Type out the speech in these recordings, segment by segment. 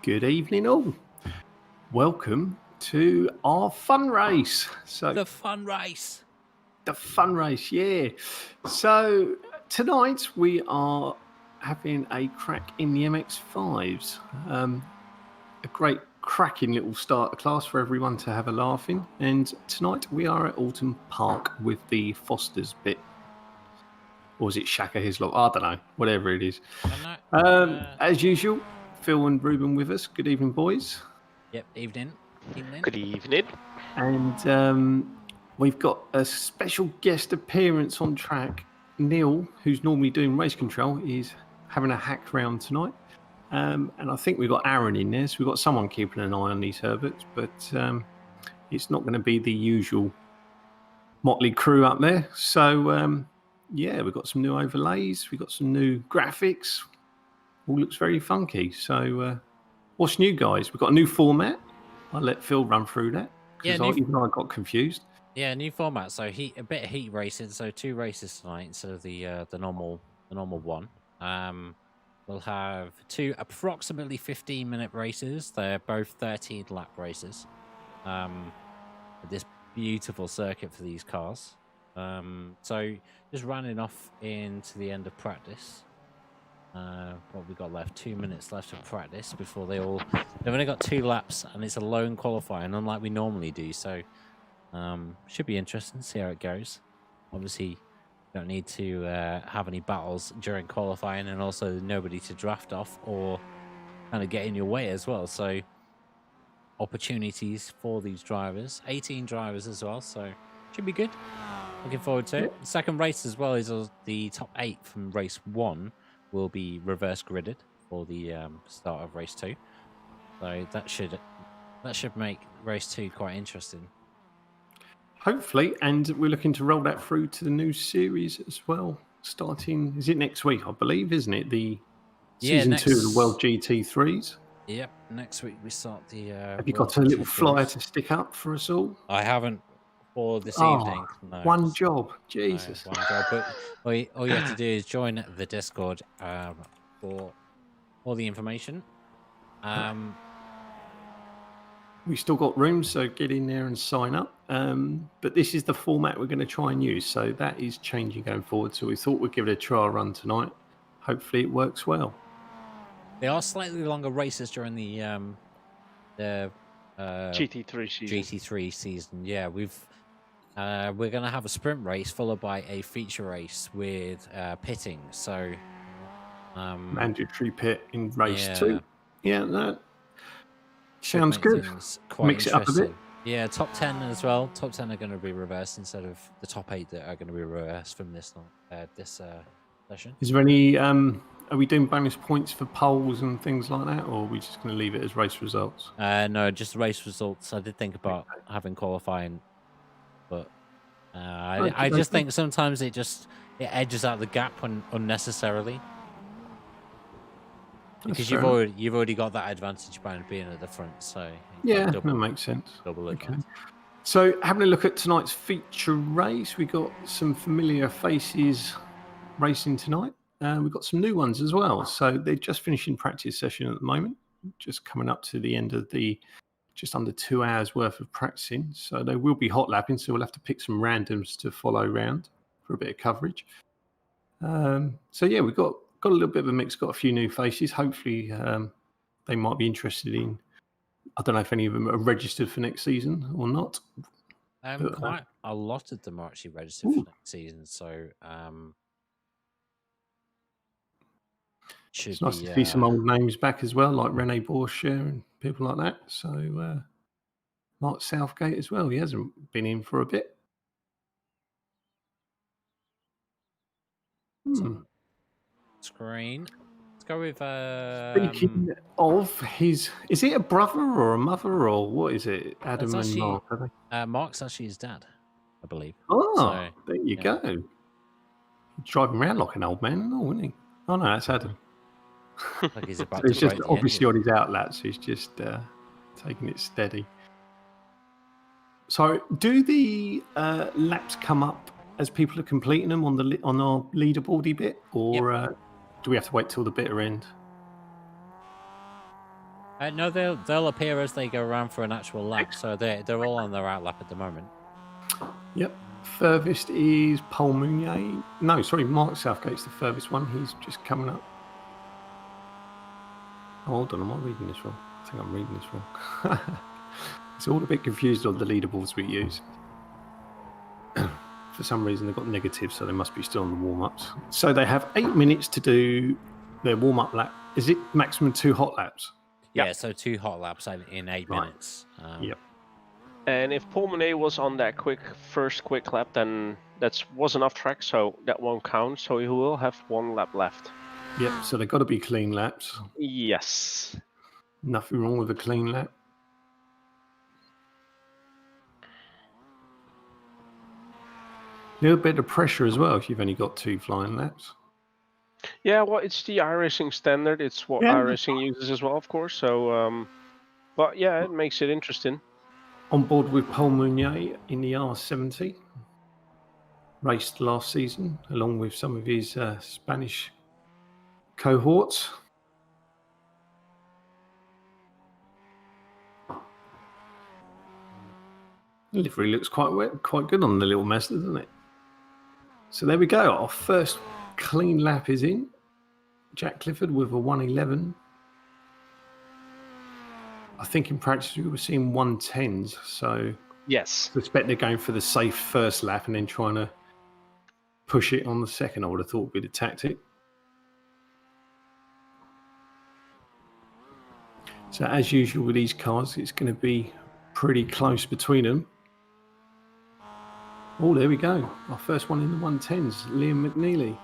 Good evening, all. Welcome to our fun race. So The fun race. the fun race, yeah. So tonight we are having a crack in the MX5s. A great cracking little starter class for everyone to have a laugh in. And tonight we are at Oulton Park with the Fosters bit. Or is it Shaka Hislop? I don't know. Whatever it is. As usual, Phil and Ruben with us. Good evening, boys. Yep, evening. Good evening. And we've got a special guest appearance on track. Neil, who's normally doing race control, is having a hack round tonight. And I think we've got Aaron in there, so we've got someone keeping an eye on these Herberts, but it's not going to be the usual motley crew up there. So, yeah, we've got some new overlays, we've got some new graphics. All looks very funky. So, what's new, guys? We've got a new format. I'll let Phil run through that. Yeah, Even I got confused. Yeah, new format. So a bit of heat racing. So 2 races tonight instead of the normal one. We'll have 2 approximately 15-minute races. They're both 13-lap races. This beautiful circuit for these cars. So just running off into the end of practice. What we got left? 2 minutes left of practice before they've only got 2 laps, and it's a lone qualifying, unlike we normally do. So should be interesting to see how it goes. Obviously, don't need to have any battles during qualifying, and also nobody to draft off or kind of get in your way as well. So opportunities for these drivers, 18 drivers as well. So should be good. Looking forward to it. The second race as well is the top 8 from race 1 will be reverse gridded for the start of race 2. So that should make race 2 quite interesting. Hopefully, and we're looking to roll that through to the new series as well. Starting, is it next week? I believe, isn't it? The season 2 of the World GT3s. Yep, next week we start the. Have you got a little flyer to stick up for us all? I haven't for this evening. No, one job, Jesus. No, one job, but all you have to do is join the Discord for all the information. We still got room, so get in there and sign up. But this is the format we're going to try and use, so that is changing going forward. So we thought we'd give it a trial run tonight. Hopefully it works well. There are slightly longer races during the GT3 season. Yeah, we're going to have a sprint race followed by a feature race with pitting. So mandatory pit in race 2. Yeah, that sounds good. Mix it up a bit. Yeah, top 10 as well. Top 10 are going to be reversed instead of the top 8 that are going to be reversed from this session. Is there any? Are we doing bonus points for polls and things like that, or are we just going to leave it as race results? No, just race results. I did think about having qualifying, but I just think sometimes it edges out the gap unnecessarily. Because you've already got that advantage by being at the front, so yeah, that makes sense. Double advantage. So having a look at tonight's feature race, we got some familiar faces racing tonight. We've got some new ones as well. So they're just finishing practice session at the moment, just coming up to the end of the just under 2 hours worth of practicing. So they will be hot lapping, so we'll have to pick some randoms to follow around for a bit of coverage. So yeah, we've got a little bit of a mix, got a few new faces. Hopefully they might be interested in, I don't know if any of them are registered for next season or not. Quite a lot of them are actually registered for next season. So it's nice to see some old names back as well, like Rene Bourchier and people like that. So Mark Southgate as well. He hasn't been in for a bit. Screen. Let's go with. Speaking of his, is it a brother or a mother or what is it? Adam and Mark, are they? Mark's actually his dad, I believe. Oh, so, there you go. He's driving around like an old man, isn't he? Oh no, that's Adam. Like he's about so he's just obviously on his outlets. He's just taking it steady. So, do the laps come up as people are completing them on our leaderboardy bit, or do we have to wait till the bitter end? No, they'll appear as they go around for an actual lap. So they're all on their out lap at the moment. Yep. Furthest is Paul Mounier. No, sorry, Mark Southgate's the furthest one. He's just coming up. Oh, hold on, am I reading this wrong? I think I'm reading this wrong. It's all a bit confused on the leaderboards we use. For some reason, they've got negatives, so they must be still on the warm-ups. So they have 8 minutes to do their warm-up lap. Is it maximum 2 hot laps? Yeah, so 2 hot laps in 8 Right. minutes. Yep. And if Pulmonay was on that first quick lap, then that was enough track, so that won't count. So he will have 1 lap left. Yep, so they've got to be clean laps. Yes. Nothing wrong with a clean lap. A little bit of pressure as well if you've only got 2 flying laps. Yeah, well, it's the iRacing standard. It's what iRacing uses as well, of course. So, but yeah, it makes it interesting. On board with Paul Mounier in the R70. Raced last season along with some of his Spanish cohorts. The livery looks quite good on the little Mazda, doesn't it? So there we go. Our first clean lap is in. Jack Clifford with a 111. I think in practice we were seeing 110s, so yes, I suspect they're going for the safe first lap and then trying to push it on the second. I would have thought would be the tactic. So as usual with these cars, it's going to be pretty close between them. Oh, there we go. Our first one in the 110s, Liam McNeely,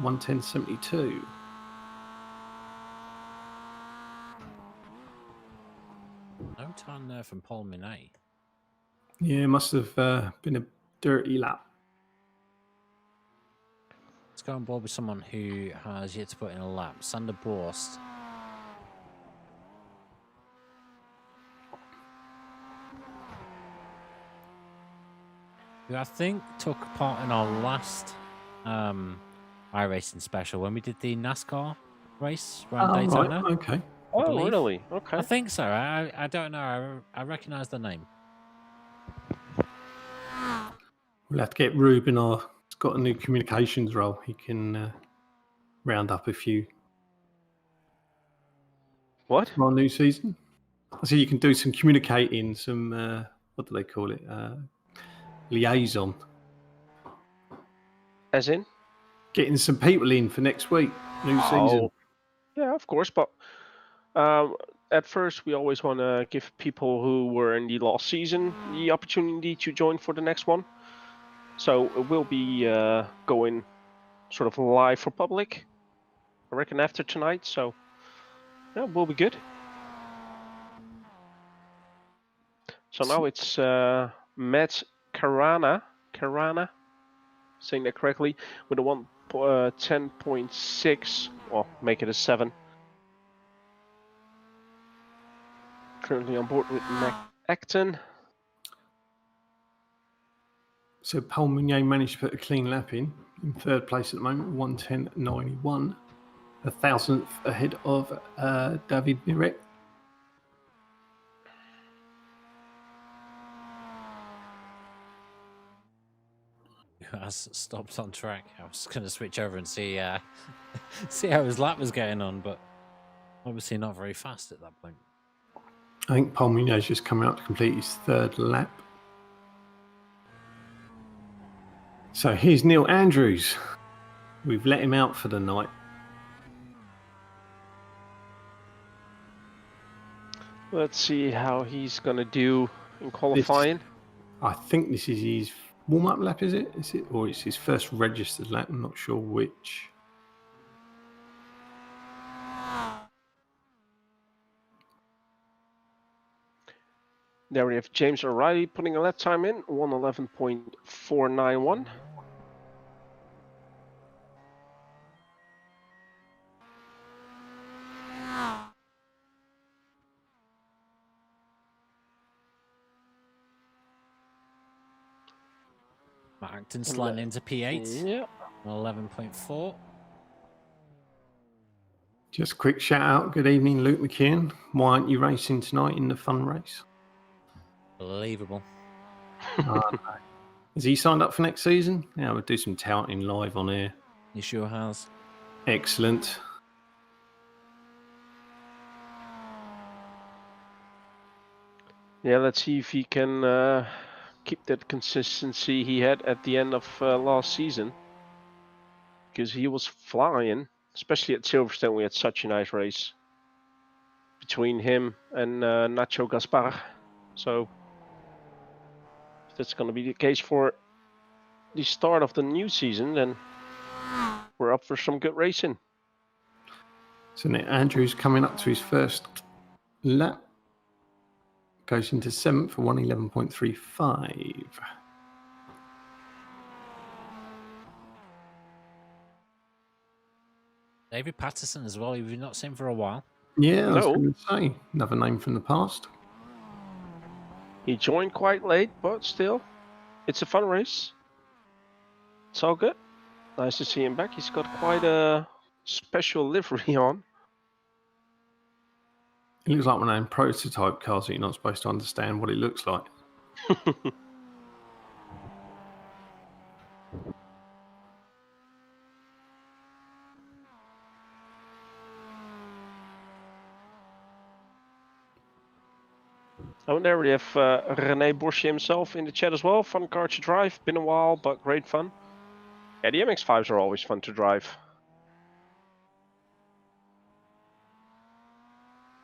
110.72. No time there from Paul Mounier. Yeah, must have been a dirty lap. Let's go on board with someone who has yet to put in a lap. Sander Borst. Who I think took part in our last iRacing special when we did the NASCAR race around Daytona. Right, okay. Oh, really? Okay. I think so. I don't know. I recognise the name. We'll have to get Ruben. He's got a new communications role. He can round up a few. What? For our new season. So you can do some communicating, some what do they call it? Liaison. As in? Getting some people in for next week, new season. Yeah, of course. But at first, we always want to give people who were in the last season the opportunity to join for the next one. So it will be going sort of live for public, I reckon, after tonight. So yeah, we'll be good. So now it's Matt Carana, saying that correctly, with a 10.6. Well, make it a 7. Currently on board with Mac Acton. So Paul Meunier managed to put a clean lap in third place at the moment, 110.91, a thousandth ahead of David Miret. Who has stopped on track. I was going to switch over and see see how his lap was getting on, but obviously not very fast at that point. I think Paul Meunier is just coming up to complete his third lap. So here's Neil Andrews. We've let him out for the night. Let's see how he's going to do in qualifying. I think this is his warm-up lap, is it? Or it's his first registered lap? I'm not sure which. There we have James O'Reilly putting a lap time in, 111.491. Acton sliding into P8. Yeah. 11.4. Just a quick shout out. Good evening, Luke McKeon. Why aren't you racing tonight in the fun race? Believable. Is he signed up for next season? Yeah, we'll do some touting live on air. He sure has. Excellent. Yeah, let's see if he can keep that consistency he had at the end of last season. Because he was flying, especially at Silverstone. We had such a nice race between him and Nacho Gaspar. So if that's going to be the case for the start of the new season, then we're up for some good racing. So Nick Andrews coming up to his first lap. Goes into 7th for 111.35. David Patterson as well. We've not seen for a while. Yeah, I was No. going to say, another name from the past. He joined quite late, but still, it's a fun race. It's all good. Nice to see him back. He's got quite a special livery on. It looks like one of them prototype cars that you're not supposed to understand what it looks like. Oh, and there we have René Borsche himself in the chat as well. Fun car to drive. Been a while, but great fun. Yeah, the MX5s are always fun to drive.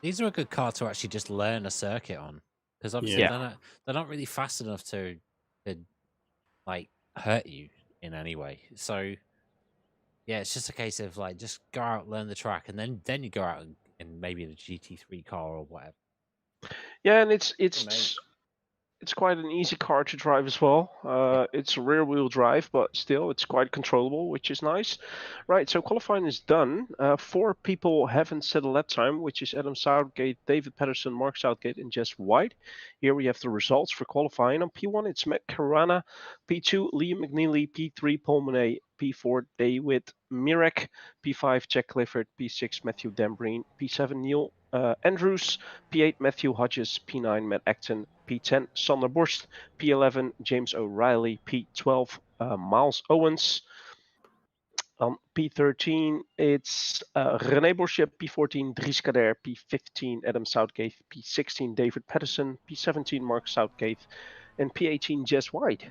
These are a good car to actually just learn a circuit on, because obviously they're not really fast enough to like hurt you in any way. So yeah, it's just a case of like just go out, learn the track, and then you go out and maybe in a GT3 car or whatever. Yeah, and it's quite an easy car to drive as well. It's rear wheel drive, but still it's quite controllable, which is nice. Right, so qualifying is done. 4 people haven't set a lap time, which is Adam Southgate, David Patterson, Mark Southgate, and Jess White. Here we have the results for qualifying. On P1, it's Matt Carana. P2, Liam McNeely. P3, Paul Monet. P4, David Mirek. P5, Jack Clifford. P6, Matthew Dambreen. P7, Neil Andrews. P8, Matthew Hodges. P9, Matt Acton. P10, Sander Borst. P11, James O'Reilly. P12, Miles Owens. On P13, it's René Borsche. P14, Dries Kader. P15, Adam Southgate. P16, David Patterson. P17, Mark Southgate. And P18, Jess White.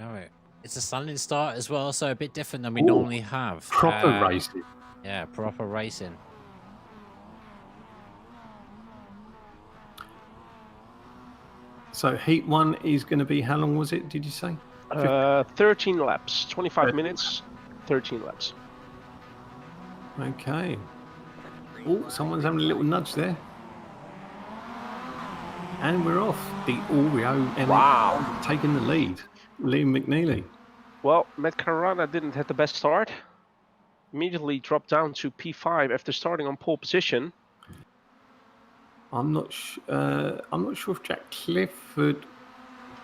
All right. It's a standing start as well, so a bit different than we normally have. Proper racing. Yeah, proper racing. So heat 1 is going to be, how long was it, did you say? 13 laps, 25 minutes, 13 laps. Okay. Oh, someone's having a little nudge there. And we're off. The Oreo MX taking the lead. Liam McNeely. Well, Matt Carana didn't have the best start. Immediately dropped down to P5 after starting on pole position. I'm not sure if Jack Clifford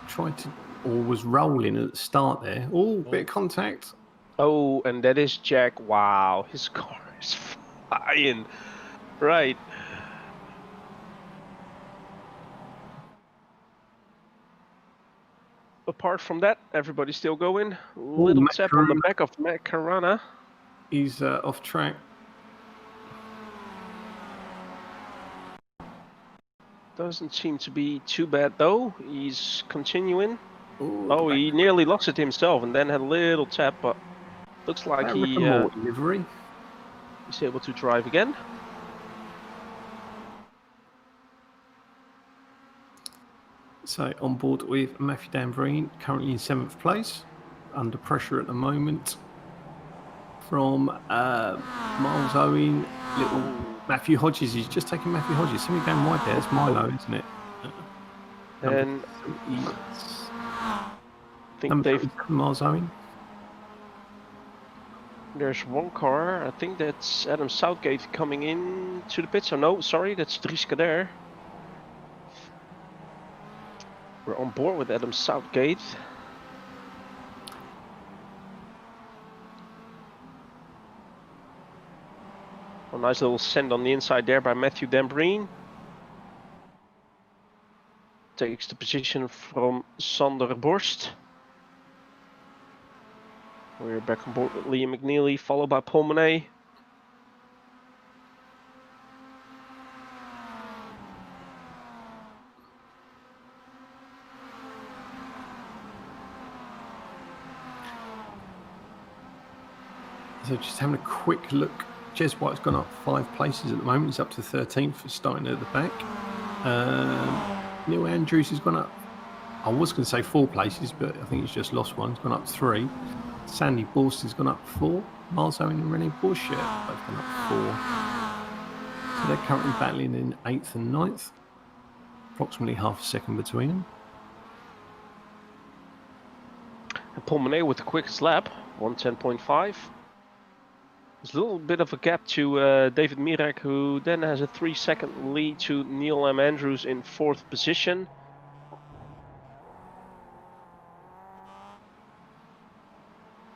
tried to or was rolling at the start there. Oh, bit of contact. Oh, and that is Jack. Wow, his car is flying. Right. Apart from that, everybody's still going. Little tap on the back of Matt Carana. He's off track. Doesn't seem to be too bad though. He's continuing. Oh, he nearly lost it himself and then had a little tap, but looks like he's able to drive again. So on board with Matthew Dambreen, currently in 7th place, under pressure at the moment from Miles Owen, little Matthew Hodges. He's just taking Matthew Hodges. Something going wide there. It's Milo, isn't it? And I think they've Miles Owen. There's one car. I think that's Adam Southgate coming in to the pits. Oh no, sorry, that's Dries Kader. We're on board with Adam Southgate. A nice little send on the inside there by Matthew Dambreen. Takes the position from Sander Borst. We're back on board with Liam McNeely, followed by Paul Monet. So just having a quick look. Jez White's gone up 5 places at the moment. He's up to 13th for starting at the back. Neil Andrews has gone up, I was going to say 4 places, but I think he's just lost one. He's gone up 3. Sandy Borst has gone up 4. Miles Owen and Rene Bush both gone up 4. So they're currently battling in 8th and 9th. Approximately half a second between them. And Paul Monet with the quickest lap, 1:10.5. There's a little bit of a gap to David Mirek, who then has a 3-second lead to Neil M. Andrews in 4th position.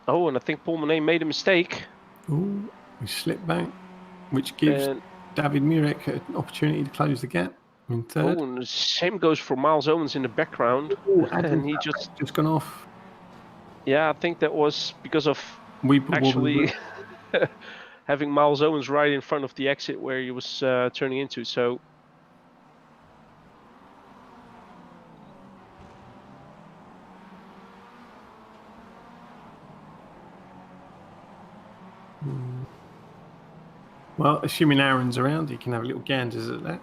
Oh, and I think Paul Monet made a mistake. Ooh, we slipped back, which gives David Mirek an opportunity to close the gap in 3rd. Oh, and the same goes for Miles Owens in the background. Ooh, and he just gone off. Yeah, I think that was because of Actually having Miles Owens right in front of the exit where he was turning into. So well, assuming Aaron's around, he can have a little ganders at that.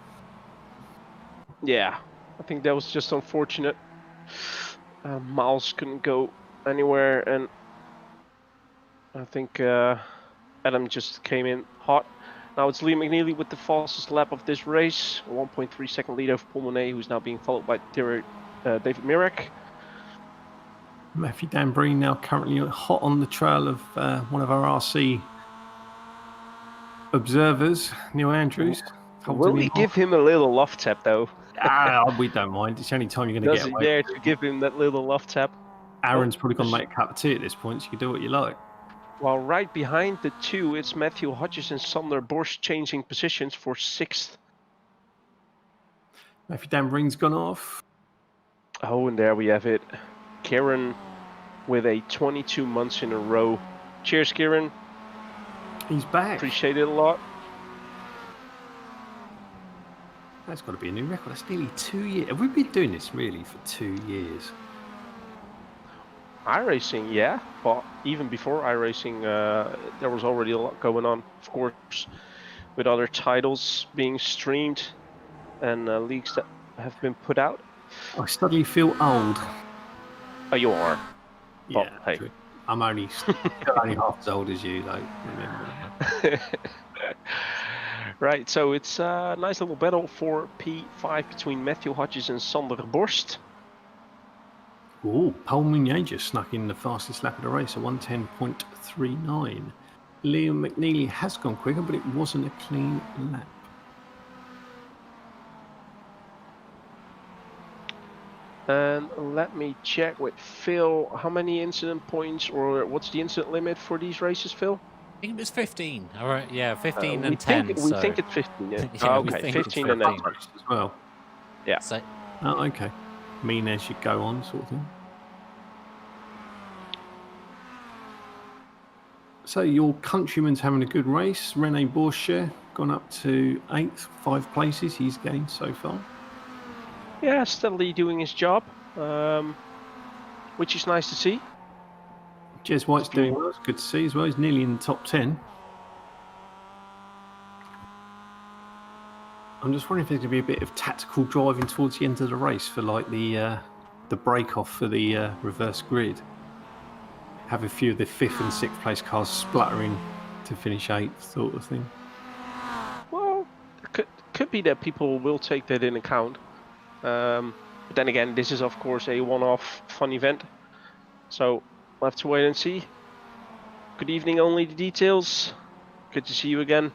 Yeah, I think that was just unfortunate. Miles couldn't go anywhere, and I think Adam just came in hot. Now it's Liam McNeely with the fastest lap of this race, a 1.3 second lead over Paul Monet, who's now being followed by David Mirek. Matthew Dambreen now currently hot on the trail of one of our RC observers, Neil Andrews. Will we give him a little love tap, though? We don't mind. It's the only time you're going to Does get he away. dare to give him that little love tap? Aaron's probably going to make a cup of tea at this point, so you can do what you like. While right behind the 2, it's Matthew Hodges and Sander Borst changing positions for 6th. Matthew Dambreen's gone off. Oh, and there we have it. Kieran with a 22 months in a row. Cheers, Kieran. He's back. Appreciate it a lot. That's got to be a new record. That's nearly 2 years. Have we been doing this really for 2 years? iRacing, yeah, but even before iRacing, there was already a lot going on, of course, with other titles being streamed and leagues that have been put out. I suddenly feel old. Oh, you are. Yeah, hey. I'm only half as old as you, though. Remember. Right, so it's a nice little battle for P5 between Matthew Hodges and Sander Borst. Oh, Paul Mounier just snuck in the fastest lap of the race, a 1:10.39. Liam McNeely has gone quicker, but it wasn't a clean lap. And let me check with Phil. How many incident points, or what's the incident limit for these races, Phil? I think it was 15. All right, yeah, 15 and 10. We think it's 15. Yeah. Yeah, okay, 15 and 10 as well. Yeah. So, okay. Mean as you go on, sort of thing. So your countryman's having a good race. Rene Bourchier gone up to 8th, 5 places he's gained so far. Yeah, steadily doing his job, which is nice to see. Jez White's doing well. It's good to see as well. He's nearly in the top 10. I'm just wondering if there's going to be a bit of tactical driving towards the end of the race for like the break off for the reverse grid. Have a few of the 5th and 6th place cars spluttering to finish 8th, sort of thing. Well, it could be that people will take that in account. But then again, this is of course a one-off fun event, so we'll have to wait and see. Good evening, Only the Details. Good to see you again.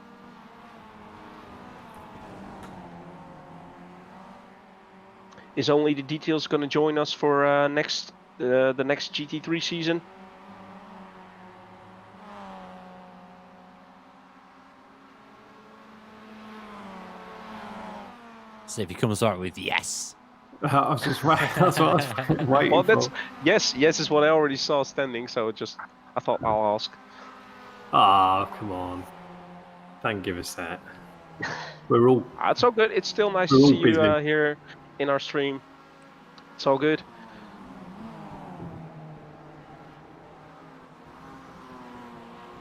Is Only the Details going to join us for the next GT3 season? See if he comes back with yes. I was just that's what I was waiting Well, for. that's yes is what I already saw standing. So I thought I'll ask. Ah, come on. Don't give us that. We're all It's all good. It's still nice to We're all see you busy. here in our stream. It's all good.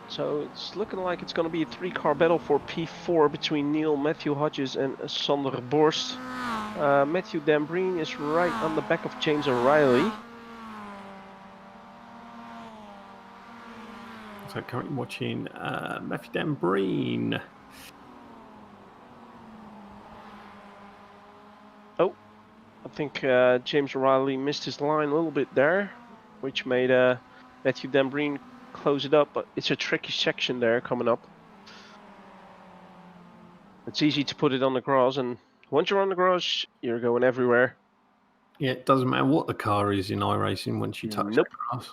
So it's looking like it's going to be a 3-car battle for P4 between Neil, Matthew Hodges and Sander Borst. Matthew Dambreen is right on the back of James O'Reilly. So currently watching Matthew Dambreen. Oh, I think James O'Reilly missed his line a little bit there, which made Matthew Dambreen close it up, but it's a tricky section there coming up. It's easy to put it on the grass, and once you're on the grass, you're going everywhere. Yeah, it doesn't matter what the car is in iRacing once you touch Nope. that grass.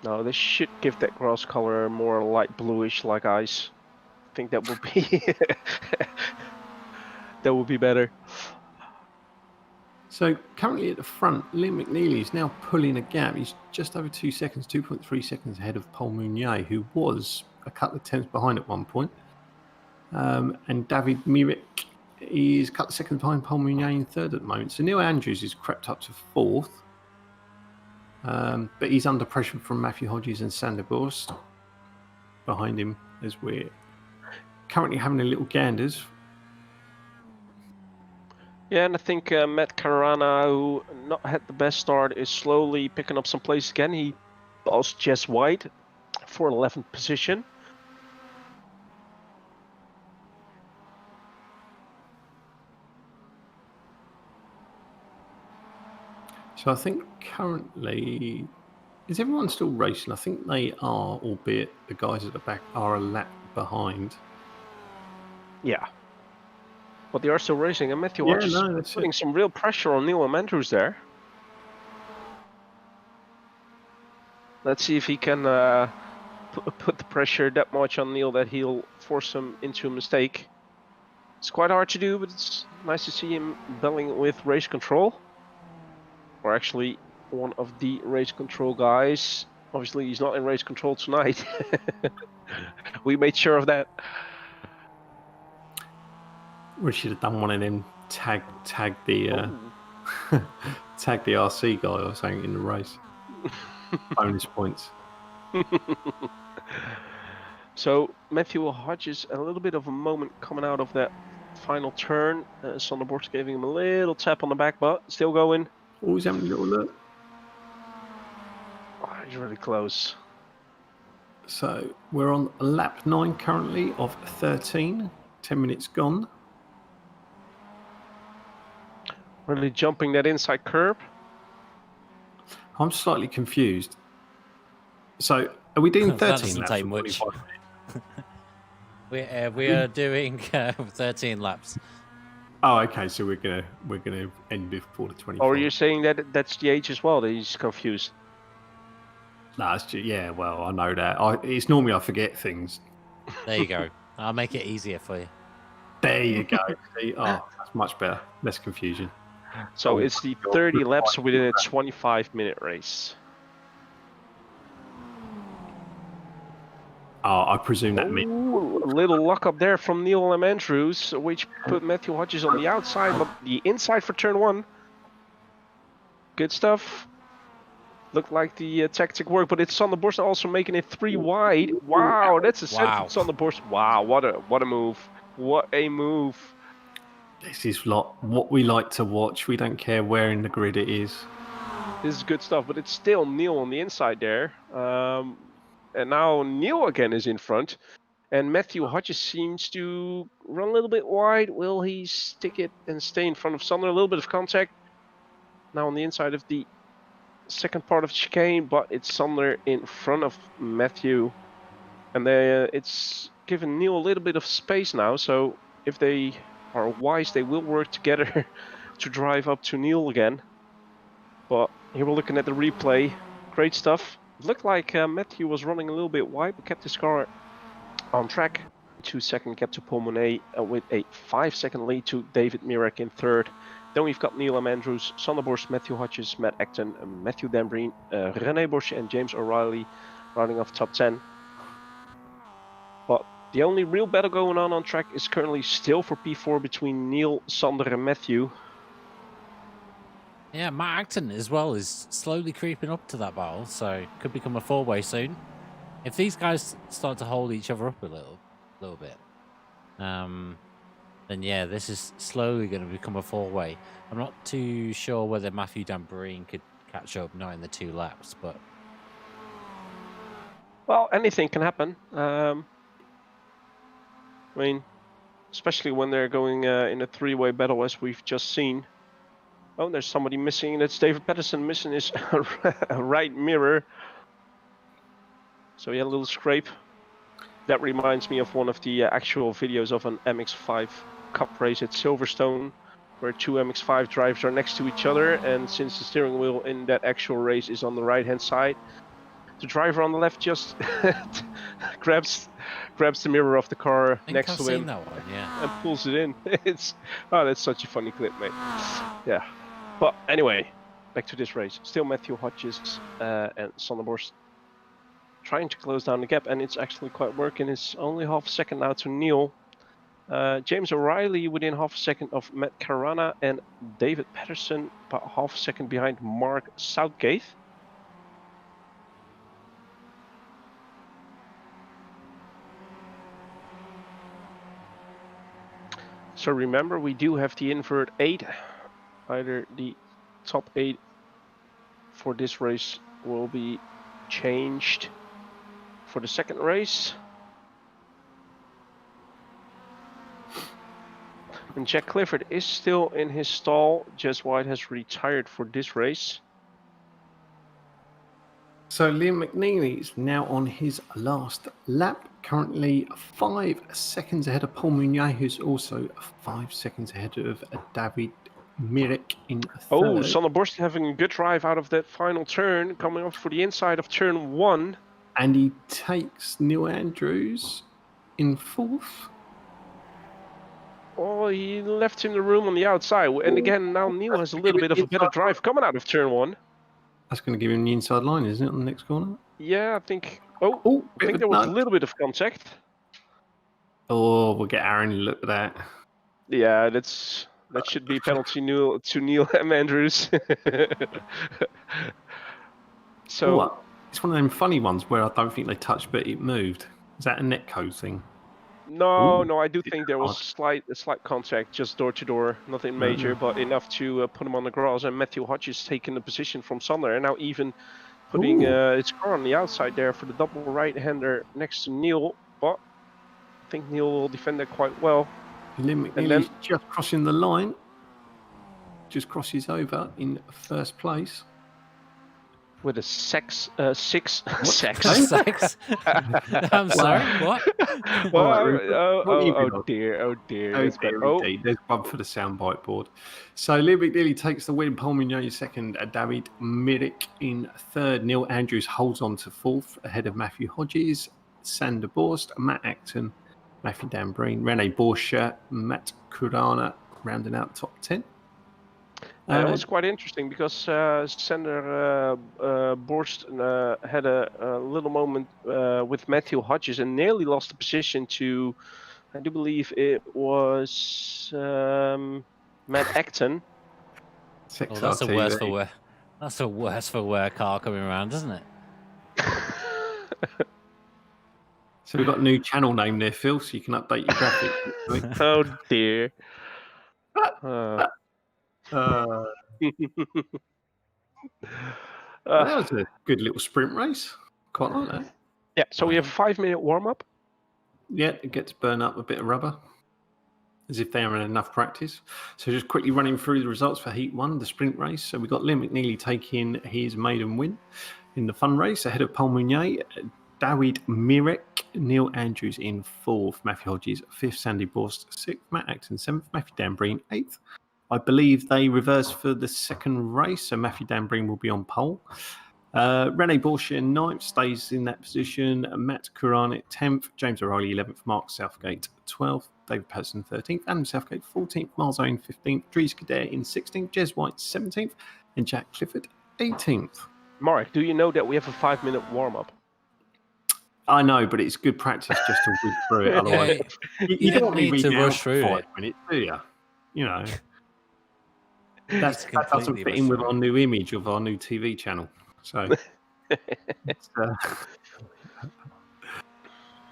No, they should give that grass color more light bluish like ice. I think that would be that would be better. So currently at the front, Liam McNeely is now pulling a gap. He's just over 2 seconds, 2.3 seconds ahead of Paul Mounier, who was a couple of tenths behind at one point. And David Mirik is a couple of seconds behind Paul Mounier in third at the moment. So Neil Andrews has crept up to fourth. But he's under pressure from Matthew Hodges and Sander Borst behind him as we're currently having a little ganders. Yeah, and I think Matt Carana, who not had the best start, is slowly picking up some place again. He passed Jess White for 11th position. So I think currently, is everyone still racing? I think they are, albeit the guys at the back are a lap behind. Yeah. But they are still racing, and Matthew Yeah, Hodges no, that's putting it. some real pressure on Neil Andrews there. Let's see if he can put the pressure that much on Neil that he'll force him into a mistake. It's quite hard to do, but it's nice to see him battling with race control. Or actually, one of the race control guys. Obviously, he's not in race control tonight. We made sure of that. We should have done one of them tag the Oh. tag the RC guy or something in the race. Bonus points. So Matthew Hodges, a little bit of a moment coming out of that final turn. Sander Borst giving him a little tap on the back, but still going. Always having a little look. Oh, he's really close. So we're on lap 9 currently of 13. 10 minutes gone. Really jumping that inside curb. I'm slightly confused. So are we doing 13 That doesn't laps? take or much. 25? We are doing 13 laps. Oh, okay. So we're gonna end before the 25. Or you're saying that that's the age as well that he's confused? No, it's just, yeah. Well, I know that. It's normally I forget things. There you go. I'll make it easier for you. There you go. See? Oh, that's much better. Less confusion. So it's the 30 laps within a 25-minute race. Oh, I presume that means. Ooh, a little luck up there from Neil Andrews, which put Matthew Hodges on the outside, but the inside for turn 1. Good stuff. Looked like the tactic worked, but it's Sander Borst also making it 3 wide. Wow, that's a sentence on the Borst. Wow, what a move. What a move. This is what we like to watch. We don't care where in the grid it is. This is good stuff, but it's still Neil on the inside there. And now Neil again is in front. And Matthew Hodges seems to run a little bit wide. Will he stick it and stay in front of Sander? A little bit of contact. Now on the inside of the second part of the chicane, but it's Sander in front of Matthew. And it's given Neil a little bit of space now. So if they are wise, they will work together to drive up to Neil again. But here we're looking at the replay. Great stuff. It looked like Matthew was running a little bit wide, but kept his car on track. 2-second gap to Paul Monet with a 5-second lead to David Mirek in third. Then we've got Neil M. Andrews, Sander Borst, Matthew Hodges, Matt Acton, Matthew Dambreen, René Bosch and James O'Reilly rounding off top 10. But the only real battle going on track is currently still for P4 between Neil, Sander and Matthew. Yeah, Matt Acton as well is slowly creeping up to that battle, so could become a four-way soon. If these guys start to hold each other up a little bit, then yeah, this is slowly going to become a four-way. I'm not too sure whether Matthew Dambreen could catch up, not in the 2 laps, but... Well, anything can happen. I mean, especially when they're going in a 3-way battle as we've just seen. Oh, there's somebody missing. That's David Patterson missing his right mirror. So he had a little scrape. That reminds me of one of the actual videos of an MX5 Cup race at Silverstone, where 2 MX5 drivers are next to each other, and since the steering wheel in that actual race is on the right-hand side, the driver on the left just grabs the mirror of the car next to him that one, yeah. and pulls it in. That's such a funny clip, mate. Yeah. But anyway, back to this race. Still Matthew Hodges and Sander Borst trying to close down the gap, and it's actually quite working. It's only half a second now to Neil. James O'Reilly within half a second of Matt Carana, and David Patterson about half a second behind Mark Southgate. So remember, we do have the invert 8. Either the top 8 for this race will be changed for the second race. And Jack Clifford is still in his stall. Jess White has retired for this race. So Liam McNeely is now on his last lap, currently 5 seconds ahead of Paul Meunier, who's also 5 seconds ahead of David Mirek in third. Oh, Sander Borst having a good drive out of that final turn, coming up for the inside of turn 1. And he takes Neil Andrews in fourth. Oh, he left him the room on the outside. And again, now Neil has a little bit of a better drive coming out of turn 1. That's going to give him the inside line, isn't it, on the next corner? Yeah, I think... Oh, I think there was a little bit of contact. Oh, we'll get Aaron to look at that. Yeah, that should be penalty to Neil M. Andrews. So it's one of them funny ones where I don't think they touched, but it moved. Is that a netcode thing? No, I do think there was a slight contact, just door to door, nothing major, but enough to put him on the grass. And Matthew Hodges taking the position from Sander, and now even putting his car on the outside there for the double right-hander next to Neil. But I think Neil will defend that quite well. Lim McNeely's just crossing the line. Just crosses over in first place. With a six. I'm sorry, what? Oh dear. There's one for the soundbite board. So Liam McNeely takes the win. Paul Meunier second. David Mirek in third. Neil Andrews holds on to fourth ahead of Matthew Hodges, Sander Borst, Matt Acton, Matthew Dambreen, René Bosch, Matt Kurana rounding out top 10. It was quite interesting because Sander Borst had a little moment with Matthew Hodges and nearly lost the position to, I do believe it was Matt Acton. That's a worse for wear. That's a worse for wear car coming around, isn't it? So we've got a new channel name there, Phil, so you can update your graphics. Oh dear. That was a good little sprint race. Quite like that. Yeah, so we have a 5-minute warm-up. Yeah, it gets burn up a bit of rubber, as if they haven't had enough practice. So just quickly running through the results for Heat 1, the sprint race. So we've got Liam McNeely taking his maiden win in the fun race ahead of Paul Meunier, David Mirek, Neil Andrews in fourth, Matthew Hodges fifth, Sandy Borst sixth, Matt Acton seventh, Matthew Dambreen eighth. I believe they reverse for the second race, so Matthew Dambreen will be on pole. Rene Bourchier 9th stays in that position. Matt Kuranek 10th. James O'Reilly 11th. Mark Southgate 12th. David Patterson 13th. Adam Southgate 14th. Miles Owen 15th. Dries Kader in 16th. Jez White 17th. And Jack Clifford 18th. Mark, do you know that we have a 5-minute warm-up? I know, but it's good practice just to whiz through it. Otherwise, you don't want me need to reading rush out through 5 it. minutes, do you? You know, that doesn't completely fit in with rushed our new image of our new TV channel. So let's,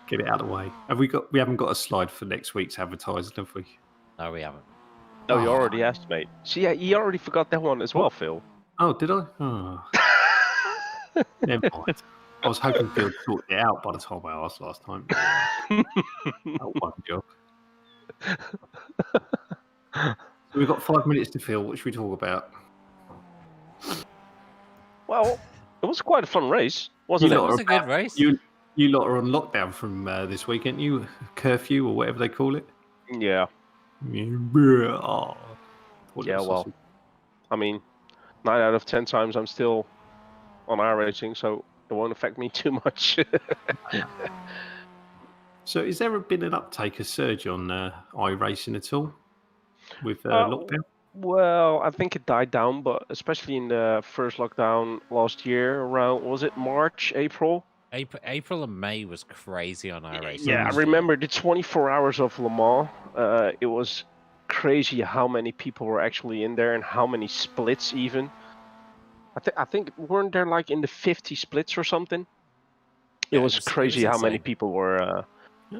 get it out of the way. We haven't got a slide for next week's advertising, have we? No, we haven't. No, you already asked, mate. So yeah, you already forgot that one as well, Phil. Oh, did I? Oh. Never mind. I was hoping Phil would sort it out by the time I asked last time. That one job. So we've got 5 minutes to fill. What should we talk about? Well, it was quite a fun race, wasn't It it? was a good race. You lot are on lockdown from this week, aren't you? Curfew or whatever they call it. Yeah. Oh, Yeah, well, I mean, 9 out of 10 times I'm still on iRacing, so it won't affect me too much. So, has there been an uptake, a surge on iRacing at all with lockdown? Well, I think it died down, but especially in the first lockdown last year, around, was it March, April? April and May was crazy on iRacing. Yeah, I remember the 24 hours of Le Mans. It was crazy how many people were actually in there and how many splits even. I think weren't there like in the 50 splits or something? Yeah, it was crazy how many insane. people were.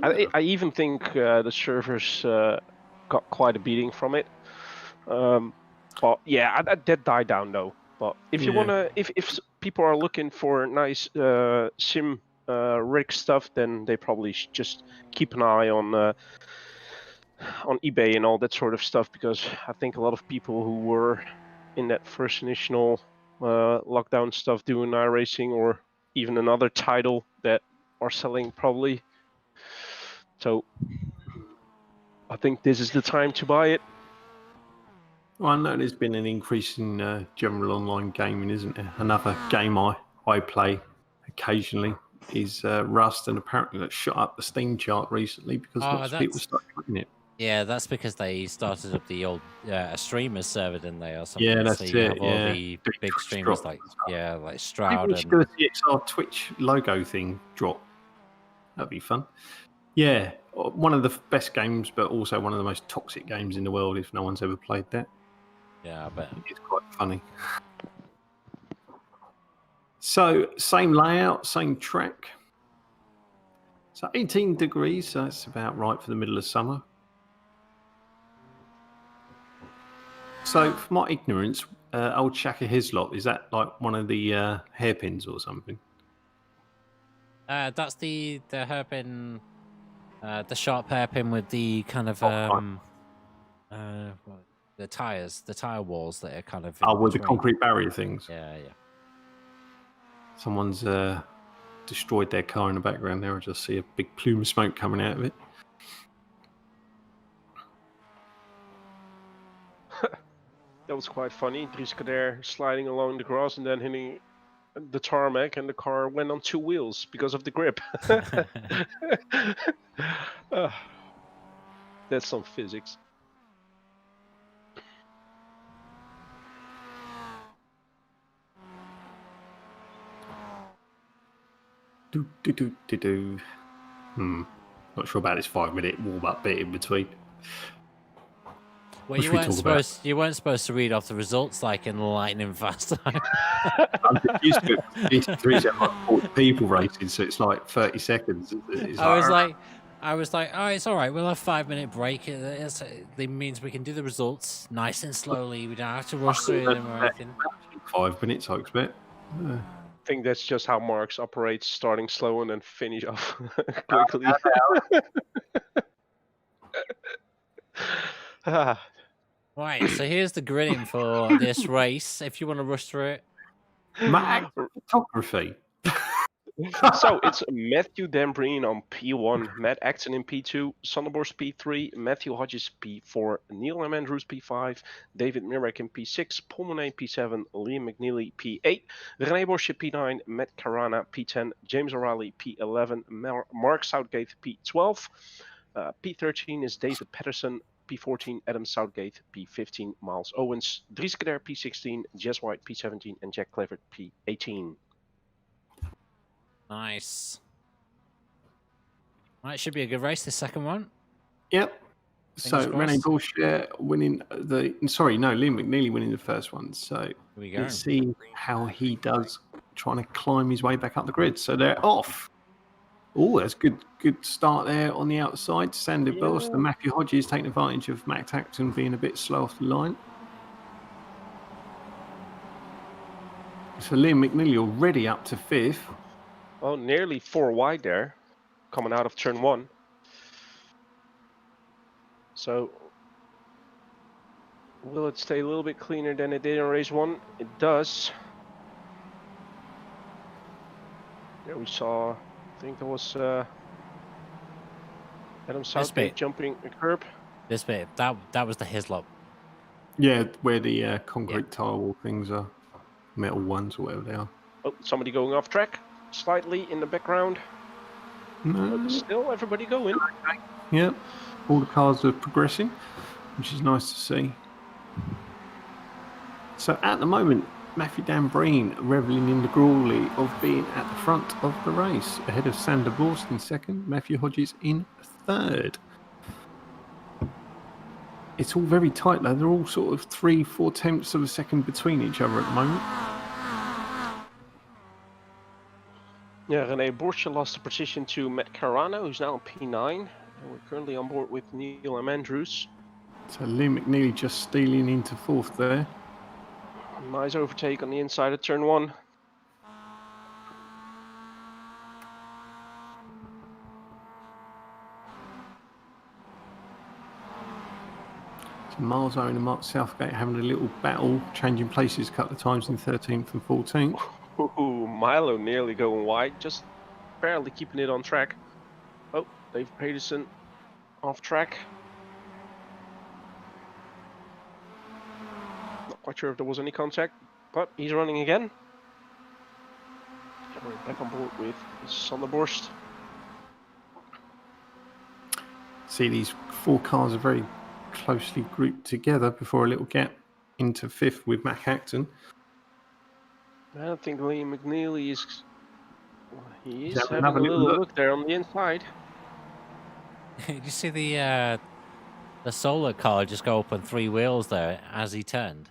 I even think the servers got quite a beating from it. But yeah, that died down though. But if you wanna, if people are looking for nice sim rig stuff, then they probably should just keep an eye on eBay and all that sort of stuff, because I think a lot of people who were in that first initial lockdown stuff doing iRacing or even another title that are selling probably. So I think this is the time to buy it. Well, I know there's been an increase in general online gaming, isn't there? Another game I play occasionally is Rust, and apparently that shot up the Steam chart recently because lots of people started playing it. Yeah, that's because they started up the old streamers server, didn't they, or something? Yeah, that's so you it. have all the big streamers like Stroud Maybe we should do a CXR Twitch logo thing drop. That'd be fun. Yeah, one of the best games, but also one of the most toxic games in the world if no one's ever played that. Yeah, I bet. It's quite funny. So, same layout, same track. So, 18 degrees, so that's about right for the middle of summer. So, for my ignorance, old Shaka Hislop, is that like one of the hairpins or something? That's the hairpin, the sharp hairpin with the kind of the tire walls that are kind of with the concrete barrier things. Yeah. Someone's destroyed their car in the background there. I just see a big plume of smoke coming out of it. That was quite funny. Dries Kader sliding along the grass and then hitting the tarmac, and the car went on 2 wheels because of the grip. That's some physics. Not sure about this 5-minute warm-up bit in between. Well, you weren't supposed to read off the results like in the lightning fast time. I'm used to it. It's like 40 people racing, so it's like 30 seconds. I was like, oh, it's all right. We'll have 5-minute break. It means we can do the results nice and slowly. We don't have to rush through them or anything. 5 minutes, I expect. I think that's just how Marks operates, starting slow and then finish off quickly. Right, so here's the gridding for this race. If you want to rush through it, Mac photography. So it's Matthew Dambreen on P1, Matt Acton in P2, Sonneborst P3, Matthew Hodges P4, Neil M. Andrews P5, David Mirek in P6, Paul Monet P7, Liam McNeely P8, René Borsche P9, Matt Carana P10, James O'Reilly P11, Mark Southgate P12, P13 is David Patterson, P14 Adam Southgate, P15 Miles Owens, Dries Kader P16, Jess White P17, and Jack Clevert P18. Nice. Well, it should be a good race, this second one. Yep. Fingers So René crossed. Bullshare winning Liam McNeely winning the first one. So Here we go. let's see how he does trying to climb his way back up the grid. So they're off. Oh, that's good start there on the outside. Sander Boss, the Matthew Hodges taking advantage of Matt Acton being a bit slow off the line. So Liam McNeely already up to 5th. Oh, nearly 4 wide there, coming out of turn 1. So, will it stay a little bit cleaner than it did in race 1? It does. There we saw, I think there was Adam Southgate jumping a curb. This bit, that was the Hislop. Yeah, where the concrete tile things are, metal ones or whatever they are. Oh, somebody going off track, slightly in the background. No. But still, everybody going. Yeah, all the cars are progressing, which is nice to see. So at the moment, Matthew Dambreen revelling in the glory of being at the front of the race, ahead of Sander Borst in 2nd, Matthew Hodges in 3rd. It's all very tight though. They're all sort of 3-4 tenths of a second between each other at the moment. Yeah, René Borsche lost the position to Matt Carana, who's now on P9. And we're currently on board with Neil M. Andrews. So Liam McNeely just stealing into 4th there. Nice overtake on the inside of turn 1. So Miles Owen and Mark Southgate having a little battle, changing places a couple of times in 13th and 14th. Ooh, Milo nearly going wide, just barely keeping it on track. Oh, Dave Pedersen off track. Not quite sure if there was any contact, but he's running again. And we're back on board with Sonderborst. See, these 4 cars are very closely grouped together before a little gap into 5th with Matt Acton. I don't think Liam McNeely is... He is having having a little look there on the inside. Did you see the solar car just go up on 3 wheels there as he turned?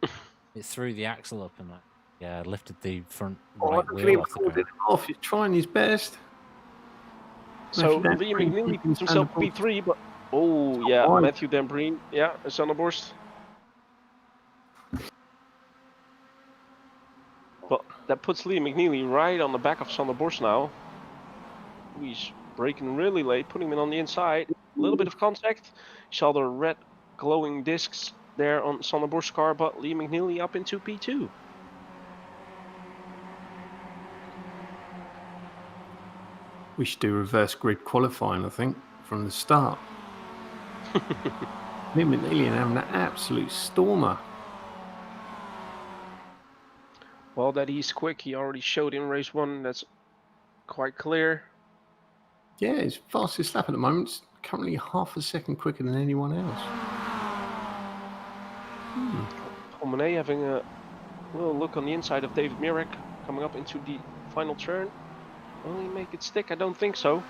It threw the axle up and lifted the front right wheel off the ground. He's trying his best. So Liam McNeely puts himself P3, but oh yeah, Matthew Dambreen, yeah, Sonderborst. But that puts Liam McNeely right on the back of Sonderborst now. He's braking really late, putting him on the inside. A little bit of contact. You saw the red glowing discs there on Sonderborst's car, but Liam McNeely up into P2. We should do reverse grid qualifying, I think, from the start. Liam McNeely having an absolute stormer. Well, that he's quick, he already showed in race 1. That's quite clear. Yeah, his fastest lap at the moment is currently half a second quicker than anyone else. Paul Monet having a little look on the inside of David Mirek, coming up into the final turn. Will he make it stick? I don't think so.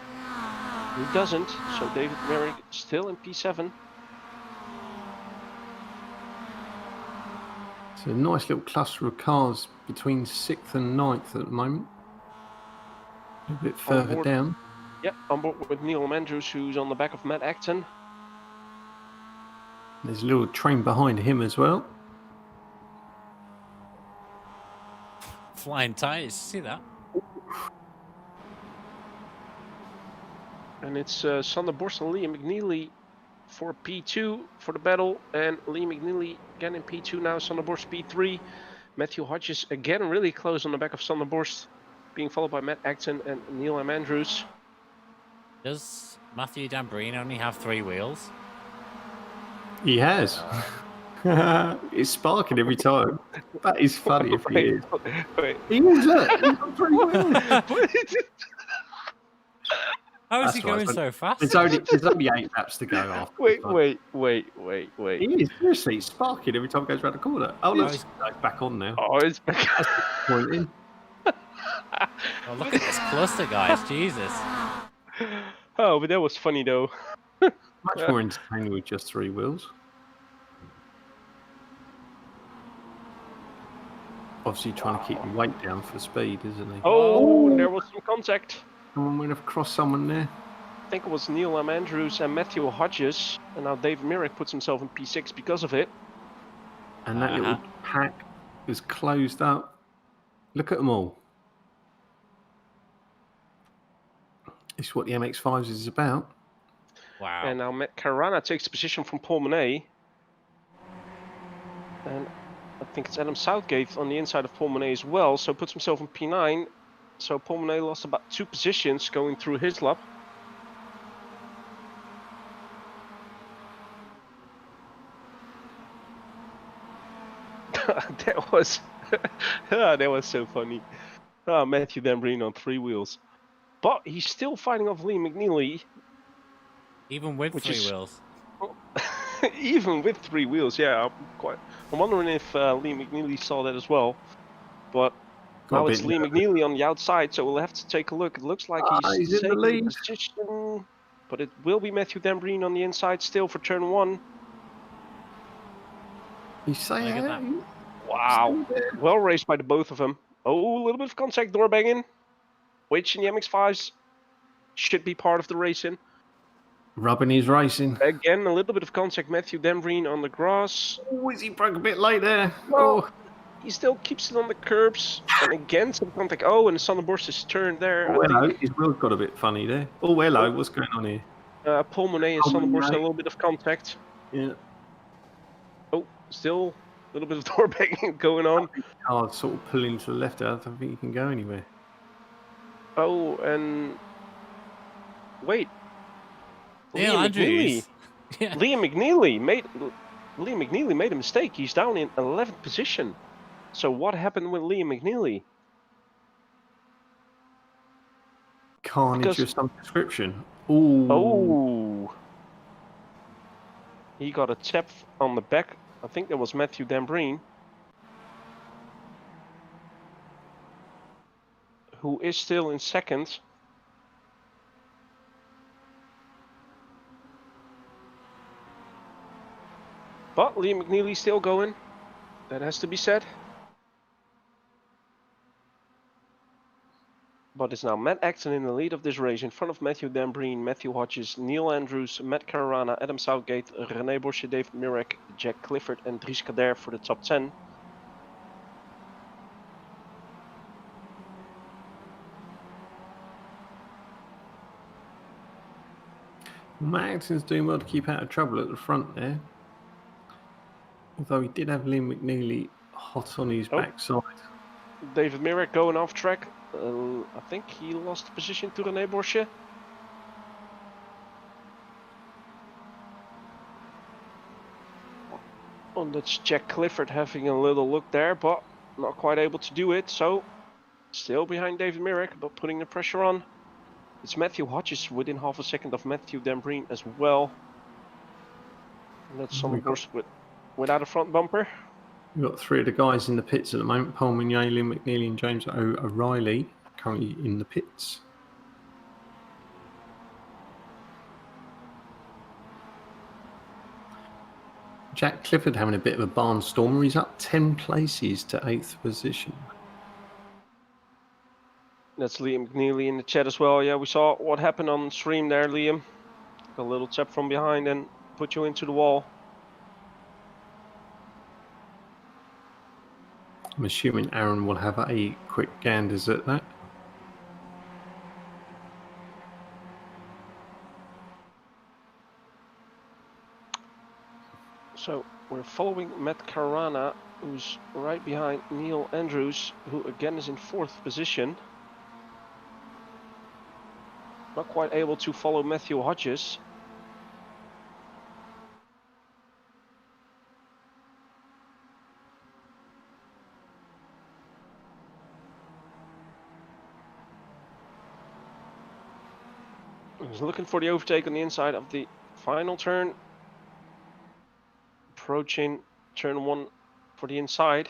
He doesn't, so David Mirek still in P7. So a nice little cluster of cars between 6th and 9th at the moment. A bit further down. Yep, on board with Neil Andrews, who's on the back of Matt Acton. There's a little train behind him as well. Flying tyres, see that? And it's Sonderborst and Liam McNeely for P2 for the battle. And Liam McNeely again in P2 now, Sonderborst P3. Matthew Hodges again really close on the back of Sonderborst. being followed by Matt Acton and Neil M. Andrews. Does Matthew Dambreen only have 3 wheels? He has. It's sparking every time. That is funny if he is. Wait. He is, look. He's got 3 wheels. How is That's he right, going but so fast? There's only 8 laps to go after. Wait. He is, seriously, he's sparking every time he goes around the corner. Oh, look, he's back on now. Oh, it's back. That's disappointing. Oh, look at this cluster, guys. Jesus. Oh, but that was funny though. Much more entertaining with just 3 wheels. Obviously trying to keep the weight down for speed, isn't he? Oh, and there was some contact. Someone went across someone there. I think it was Neil M. Andrews and Matthew Hodges. And now Dave Merrick puts himself in P6 because of it. And that little pack is closed up. Look at them all. It's what the MX5s is about. Wow. And now Matt Carana takes the position from Paul Monet. And I think it's Adam Southgate on the inside of Paul Monet as well. So puts himself in P9. So Paul Monet lost about 2 positions going through his lap. that was so funny. Matthew Dambreen on 3 wheels. But he's still fighting off Lee McNeely. Even with 3 wheels. Even with 3 wheels, yeah. I'm wondering if Lee McNeely saw that as well. But now it's Lee McNeely on the outside, so we'll have to take a look. It looks like he's in the lead. Position, but it will be Matthew Dambreen on the inside still for turn 1. He's saying that. Wow. Well raced by the both of them. Oh, a little bit of contact, door banging. Which in the MX5s should be part of the racing. Rubbing his racing. Again, a little bit of contact. Matthew Dambreen on the grass. Oh, is he broke a bit late there? Well, he still keeps it on the curbs. And again, some contact. Oh, and Sonnenborst is turned there. Oh, hello. His wheels got a bit funny there. Oh, hello. What's going on here? Paul Monet and Sonnenborst a little bit of contact. Yeah. Oh, still a little bit of door banging going on. Car's sort of pulling to the left. I don't think he can go anywhere. Oh, and wait. Liam Andrews. Liam McNeely made a mistake. He's down in 11th position. So what happened with Liam McNeely? Carnage of some description. Ooh. Oh. He got a tap on the back. I think that was Matthew Dambreen. Who is still in 2nd. But Liam McNeely still going. That has to be said. But it's now Matt Acton in the lead of this race in front of Matthew Dambreen, Matthew Hodges, Neil Andrews, Matt Carana, Adam Southgate, René Borsche, Dave Mirek, Jack Clifford and Dries Kader for the top 10. Matt Acton's doing well to keep out of trouble at the front there. Although he did have Liam McNeely hot on his backside. David Mirek going off track. I think he lost the position to René Borsche. Oh, that's Jack Clifford having a little look there, but not quite able to do it. So, still behind David Mirek, but putting the pressure on. It's Matthew Hodges within half a second of Matthew Dambreen as well. And that's Sonnenborst without a front bumper. We've got 3 of the guys in the pits at the moment. Paul Meunier, Liam McNeely and James O'Reilly currently in the pits. Jack Clifford having a bit of a barnstormer. He's up 10 places to 8th position. That's Liam McNeely in the chat as well. Yeah, we saw what happened on stream there, Liam. A little tap from behind and put you into the wall. I'm assuming Aaron will have a quick ganders at that. So we're following Matt Carana, who's right behind Neil Andrews, who again is in 4th position. not quite able to follow Matthew Hodges. He's looking for the overtake on the inside of the final turn. Approaching turn 1 for the inside.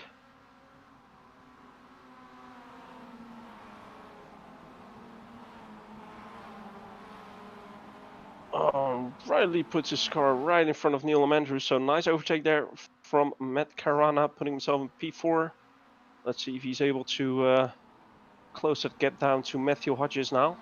Riley puts his car right in front of Neil Andrews, so nice overtake there from Matt Carana, putting himself in P4. Let's see if he's able to close that gap down to Matthew Hodges now.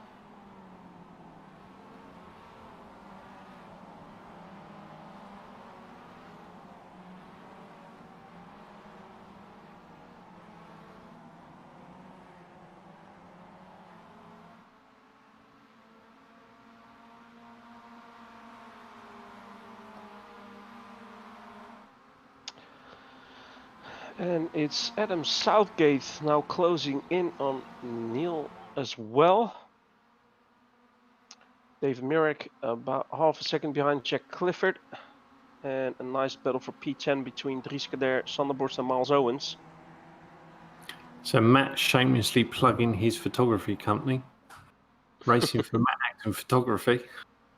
And it's Adam Southgate now closing in on Neil as well. David Mirek about half a second behind Jack Clifford. And a nice battle for P10 between Dries Kader, Sander Borst and Miles Owens. So Matt shamelessly plugging his photography company. Racing for Matt Acton Photography.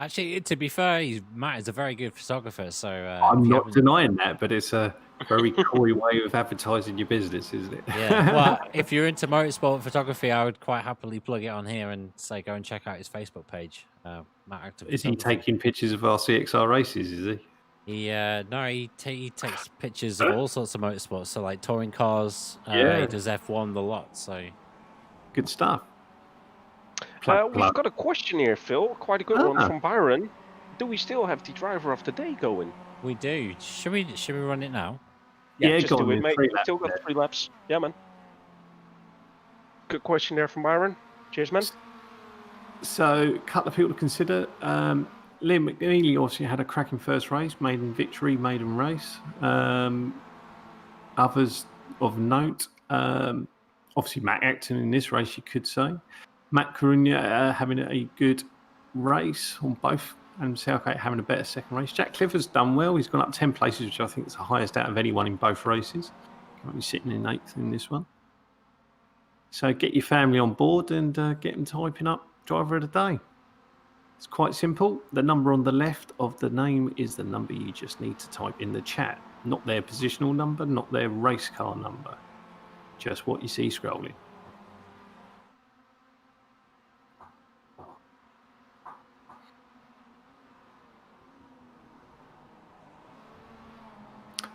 Actually, to be fair, Matt is a very good photographer. So I'm not denying that, but it's a very coy way of advertising your business, isn't it? Yeah. Well, if you're into motorsport photography, I would quite happily plug it on here and say go and check out his Facebook page. Matt Acton Is he taking pictures of our CXR races? Is he? No, he takes pictures of all sorts of motorsports. So like touring cars. Yeah. He does F1 the lot. So good stuff. We've got a question here, Phil. Quite a good one from Byron. Do we still have the driver of the day going? We do. Should we run it now? Yeah, just do it, mate. We've still got 3 laps. Yeah, man. Good question there from Byron. Cheers, man. So, a couple of people to consider. Liam McNeely obviously had a cracking first race, maiden victory, maiden race. Others of note, obviously Matt Acton in this race, you could say. Matt Carunia having a good race on both, and Southgate having a better second race. Jack Clifford's done well. He's gone up 10 places, which I think is the highest out of anyone in both races. Currently sitting in 8th in this one. So get your family on board and get them typing up driver of the day. It's quite simple. The number on the left of the name is the number you just need to type in the chat. Not their positional number, not their race car number. Just what you see scrolling.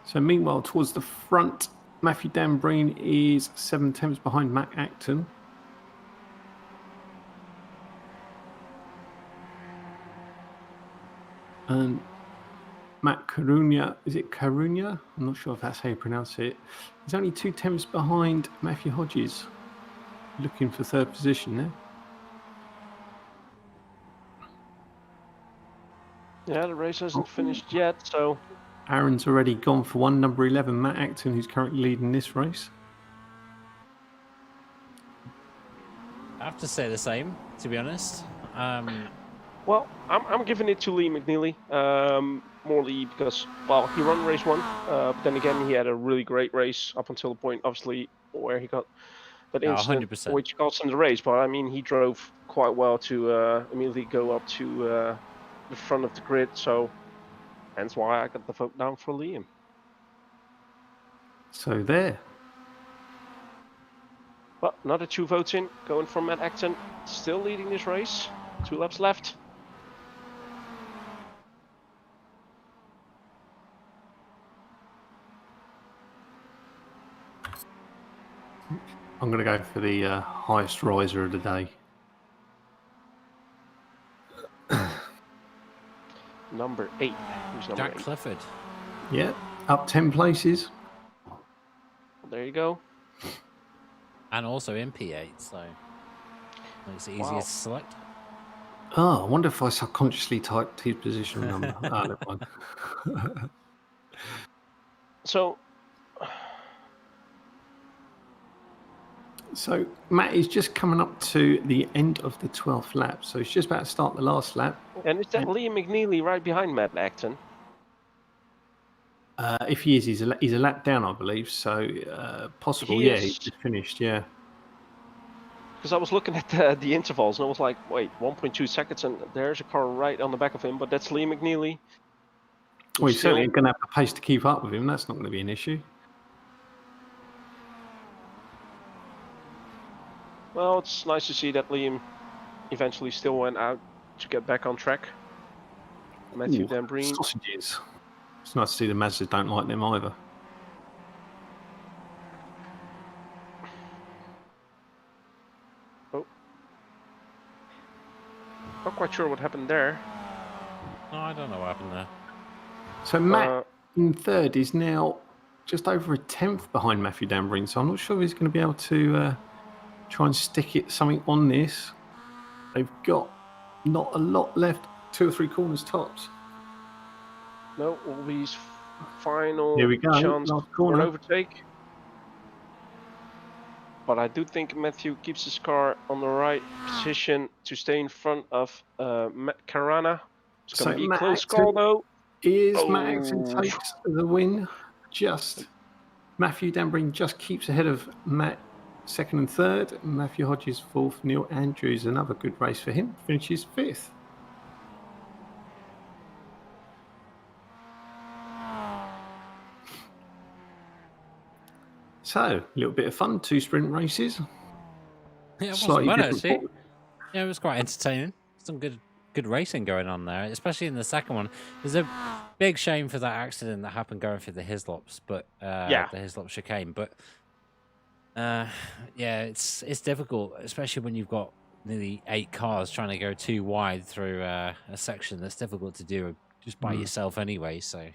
So meanwhile, towards the front, Matthew Dambreen is 7 tenths behind Matt Acton. And Matt Carunia, is it Carunia? I'm not sure if that's how you pronounce it. He's only 2 tenths behind Matthew Hodges. Looking for 3rd position there. Yeah, the race hasn't finished yet, so... Aaron's already gone for one, number 11, Matt Acton, who's currently leading this race. I have to say the same, to be honest. Well, I'm giving it to Lee McNeely, morely because, well, he won race 1, but then again, he had a really great race up until the point, obviously, where he got that incident, 100%. which cost him the race. But I mean, he drove quite well to immediately go up to the front of the grid, so hence why I got the vote down for Liam. So there. Well, another 2 votes in, going from Matt Acton, still leading this race. 2 laps left. I'm going to go for the highest riser of the day. Number 8. Who's number Jack 8? Clifford. Yeah, up 10 places. There you go. And also in P8, so it's easier to select. Oh, I wonder if I subconsciously typed his position number. Never mind. So, So Matt is just coming up to the end of the 12th lap. So he's just about to start the last lap. And is that Liam McNeely right behind Matt Acton? If he is, he's a lap down, I believe. So possible, He yeah, is. he's just finished, yeah. Because I was looking at the intervals and I was like, wait, 1.2 seconds and there's a car right on the back of him, but that's Liam McNeely. Well, he's certainly going to have the pace to keep up with him. That's not going to be an issue. Well, it's nice to see that Liam eventually still went out to get back on track. Matthew Dambreen. Sausages. It's nice to see the Mazdas don't like them either. Oh. Not quite sure what happened there. No, I don't know what happened there. So Matt in third is now just over a tenth behind Matthew Dambreen. So I'm not sure if he's going to be able to try and stick something on this. They've got not a lot left, 2 or 3 corners tops. No, Ollie's final Here we go, chance last for corner. an overtake. But I do think Matthew keeps his car on the right position to stay in front of Matt Carana. It's going to be a close call though. Matt Acton takes the win. Matthew Dambreen just keeps ahead of Matt second and third. Matthew Hodges fourth. Neil Andrews, another good race for him, finishes fifth. So, a little bit of fun, 2 sprint races. Yeah, it wasn't bad, actually. Yeah, it was quite entertaining. Some good racing going on there, especially in the second one. There's a big shame for that accident that happened going through the Hislops, but the Hislop chicane. But yeah, it's difficult, especially when you've got nearly 8 cars trying to go too wide through a section that's difficult to do just by yourself anyway. So.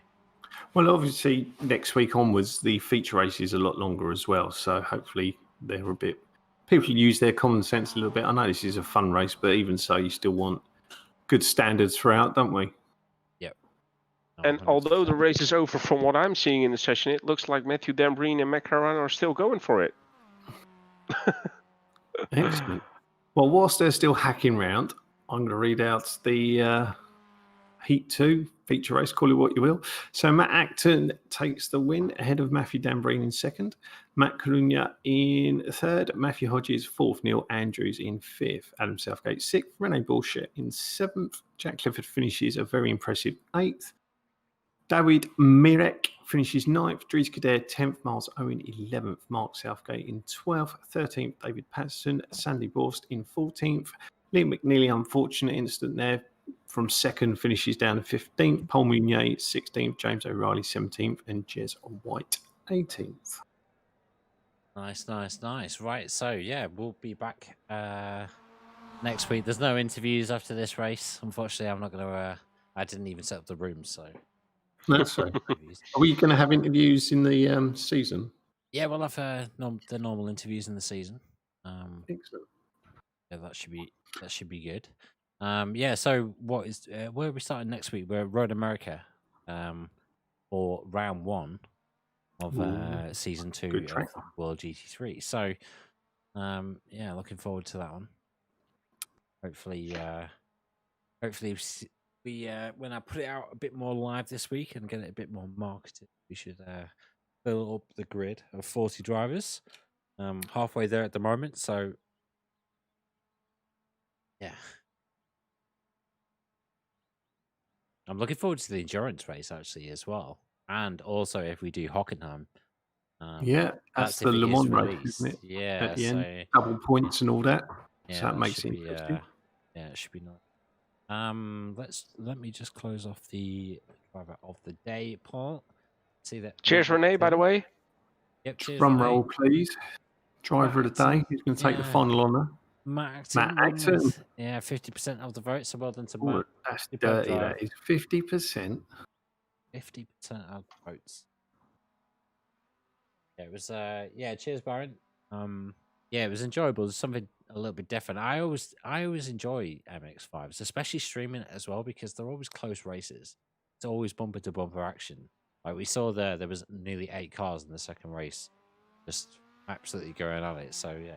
Well, obviously, next week onwards, the feature race is a lot longer as well. So hopefully they're a bit... People use their common sense a little bit. I know this is a fun race, but even so, you still want good standards throughout, don't we? Yep. And although the race is over, from what I'm seeing in the session, it looks like Matthew Dambreen and Matt Carana are still going for it. Excellent. Well, whilst they're still hacking round, I'm going to read out the Heat 2 feature race, call it what you will. So Matt Acton takes the win ahead of Matthew Dambreen in second, Matt Colunia in third, Matthew Hodges fourth, Neil Andrews in fifth, Adam Southgate sixth, Rene Bullshit in seventh, Jack Clifford finishes a very impressive eighth, David Mirek finishes ninth, Dries Kader 10th, Miles Owen 11th, Mark Southgate in 12th, 13th, David Patterson, Sandy Borst in 14th, Liam McNeely, unfortunate incident there, from second finishes down to 15th, Paul Meunier 16th, James O'Reilly 17th, and Jez White 18th. Nice. Right, so yeah, we'll be back next week. There's no interviews after this race. Unfortunately, I'm not going to... I didn't even set up the room, so... That's right. Are we going to have interviews in the season? Yeah, we'll have the normal interviews in the season. Excellent. Yeah, that should be good. Yeah, so what is where are we starting next week? We're at Road America for round 1 of season 2 of World GT3. So yeah, looking forward to that one. Hopefully we when I put it out a bit more live this week and get it a bit more marketed, we should fill up the grid of 40 drivers. Halfway there at the moment, so yeah. I'm looking forward to the endurance race actually as well, and also if we do Hockenheim. Yeah, that's the Le Mans race, isn't it? Yeah, at the end, double points and all that. Yeah, so that makes it interesting. Yeah, it should be nice. Let me just close off the driver of the day, Paul. See that. Cheers, Rene. By the way. Yep. Cheers, Drum Rene. roll, please. Driver of the day. Who's going to take the final honour? Matt Acton. Yeah, 50% of the vote. So well done to Matt. That's dirty. That is 50%. 50% of the votes. Yeah, it was. Yeah, cheers, Baron. Yeah, it was enjoyable. It was something a little bit different. I always enjoy MX5s, especially streaming it as well, because they're always close races. It's always bumper to bumper action. Like we saw there was nearly 8 cars in the second race, just absolutely going at it. So yeah,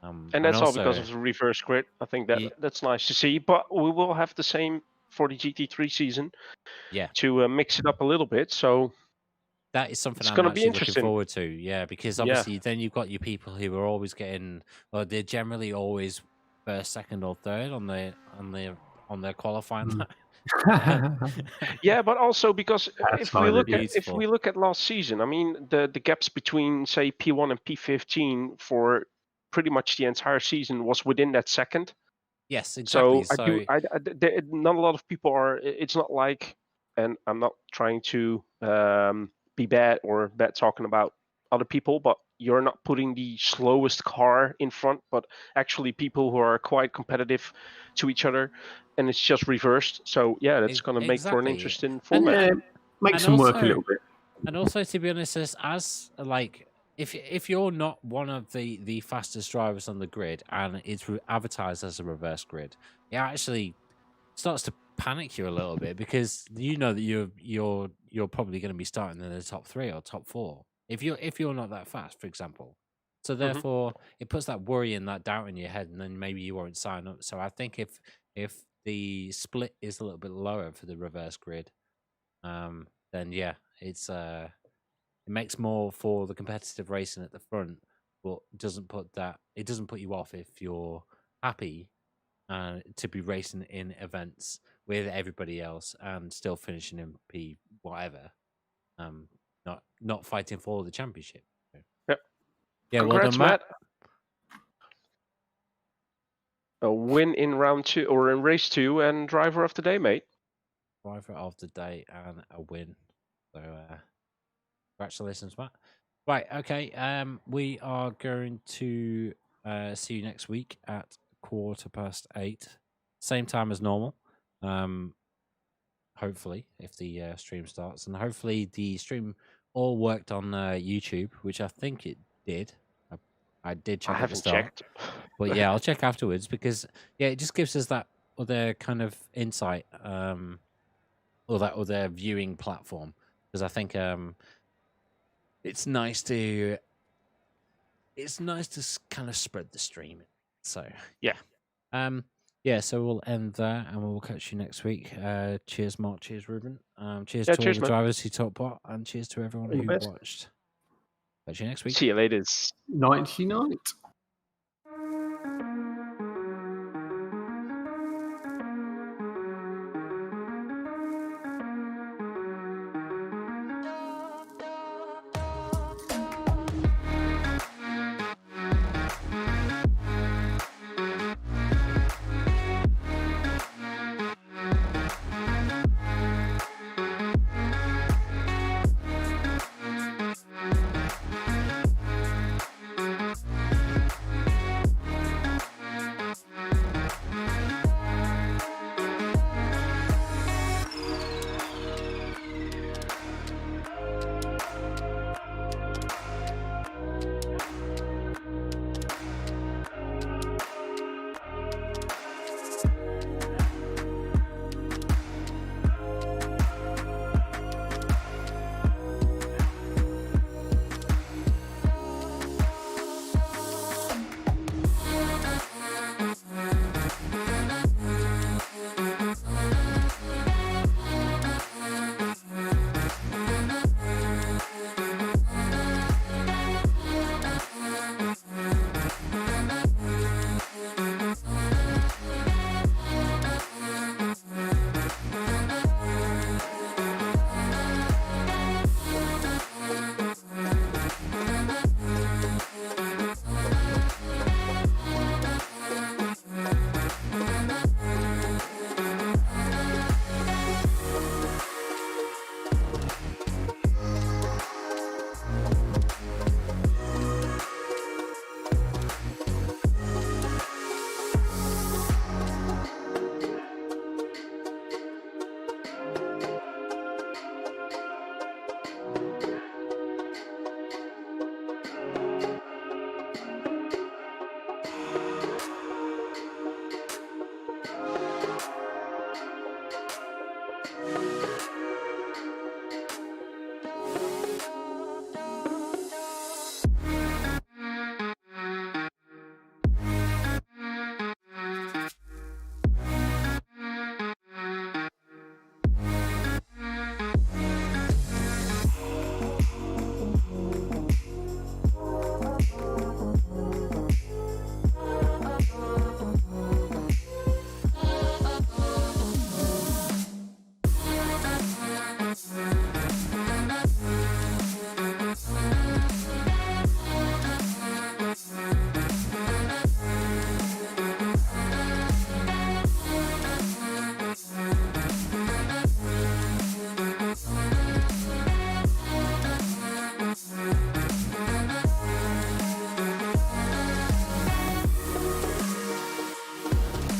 And that's all because also of the reverse grid. I think Ye- that's nice to see. But we will have the same for the GT3 season yeah, to mix it up a little bit. So that is something it's I'm going to be actually looking interesting. forward to. Yeah, because Yeah. obviously then you've got your people who are always getting, well, they're generally always first, second, or third on their qualifying Mm. lap. Yeah, but also because That's if we fine. look at Beautiful. last season, I mean the gaps between say P1 and P15 for pretty much the entire season was within that second. Yes, exactly. So So not a lot of people are. It's not like, and I'm not trying to be bad or bad talking about other people, but you're not putting the slowest car in front, but actually people who are quite competitive to each other, and it's just reversed. So yeah, that's going to make for an exactly, interesting and format. Yeah, makes and them work a also little bit. and also to be honest, as like if you're not one of the fastest drivers on the grid and it's advertised as a reverse grid, it actually starts to panic you a little bit because you know that you're probably going to be starting in the top 3 or top 4 if you're not that fast, for example. So Hmm. therefore, it puts that worry and that doubt in your head, and then maybe you won't sign up. So I think if the split is a little bit lower for the reverse grid, then yeah, it makes more for the competitive racing at the front, but it doesn't put you off if you're happy to be racing in events with everybody else and still finishing in P whatever. Not fighting for the championship. So, Yep. yeah, well Congrats, done, Matt. A win in round 2 or in race 2 and driver of the day, mate. Driver of the day and a win. So congratulations, Matt. Right, okay. We are going to see you next week at 8:15, same time as normal. Hopefully, if the stream starts, and hopefully the stream all worked on YouTube, which I think it did. I did check I at the haven't start, checked. but yeah, I'll check afterwards because yeah, it just gives us that other kind of insight, or that other viewing platform. Because I think it's nice to kind of spread the stream. So Yeah. yeah, so we'll end there and we'll catch you next week. Cheers, Mark. Cheers, Ruben. Cheers Yeah, to all cheers, the man. drivers who took part, and cheers to everyone All the who best. watched. Catch you next week. See you later. Nighty night.